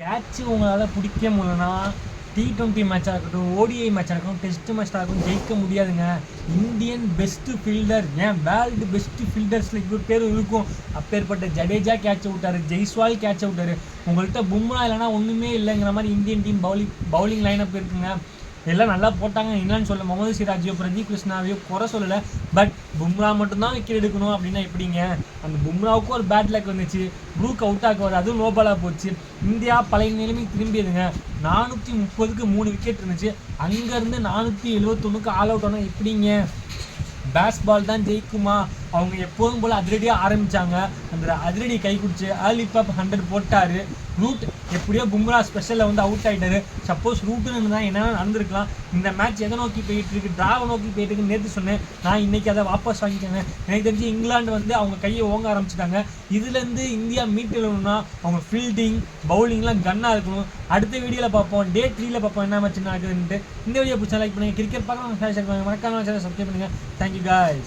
Catch உங்களால் பிடிக்க முடியலன்னா T20 மேட்சாக இருக்கட்டும், ODI மேட்சாக இருக்கட்டும், டெஸ்ட் மேட்சாக இருக்கட்டும் ஜெயிக்க முடியாதுங்க. இந்தியன் பெஸ்ட்டு ஃபீல்டர், ஏன் வேர்ல்டு பெஸ்ட்டு ஃபீல்டர்ஸில் இவர் பேர் இருக்கும். அப்பேற்பட்ட ஜடேஜா கேட்சை விட்டார், ஜெய்ஸ்வால் கேட்சை விட்டார். உங்கள்கிட்ட பும்ரா இல்லைனா ஒன்றுமே இல்லைங்கிற மாதிரி இந்தியன் டீம் பவுலிங் லைனப் இருக்குங்க. எல்லாம் நல்லா போட்டாங்க, என்னன்னு சொல்ல முகமது சிராஜையோ பிரதீப் கிருஷ்ணாவையோ குறை சொல்லலை. பட் பும்ரா மட்டும்தான் விக்கெட் எடுக்கணும் அப்படின்னா எப்படிங்க? அந்த பும்ராவுக்கும் ஒரு பேட் லக் வந்துச்சு, ப்ரூக் அவுட் ஆக்குவார், அதுவும் நோபாலாக போச்சு. இந்தியா பழைய நிலைமை திரும்பியதுங்க. 430க்கு 3 விக்கெட் இருந்துச்சு, அங்கேருந்து 471க்கு ஆல் அவுட் ஆனால் எப்படிங்க? பேஸ்பால் தான் ஜெயிக்குமா? அவங்க எப்போதும் போல் அதிரடியாக ஆரம்பித்தாங்க, அந்த அதிரடி கை குடிச்சு ஏர்லி பப் 100 போட்டார். ரூட் எப்படியோ பும்ரா ஸ்பெஷலில் வந்து அவுட் ஆகிட்டாரு. சப்போஸ் ரூட்டுன்னு இருந்தால் என்னென்ன நடந்திருக்கலாம். இந்த மேட்ச் எதை நோக்கி போயிட்டுருக்கு? டிராவை நோக்கி போயிட்டுருக்குன்னு நேற்று சொன்னேன், நான் இன்றைக்கி அதை வாபஸ் வாங்கிக்கோங்க. எனக்கு தெரிஞ்சு இங்கிலாந்து வந்து அவங்க கையை ஓங்க ஆரம்பிச்சிட்டாங்க. இதுலேருந்து இந்தியா மீட்டணும்னா அவங்க ஃபீல்டிங் பவுலிங்லாம் கன்னாக இருக்கணும். அடுத்த வீடியோவில் பார்ப்போம், டே 3ல் பார்ப்போம் என்ன மேட்ச் நடக்குதுன்ட்டு. இந்த வீடியோ பிடிச்சா லைக் பண்ணுங்கள், கிரிக்கெட் பார்க்கலாம் மறக்காம சப்ஸ்கிரைப் பண்ணுங்கள். Thank you guys.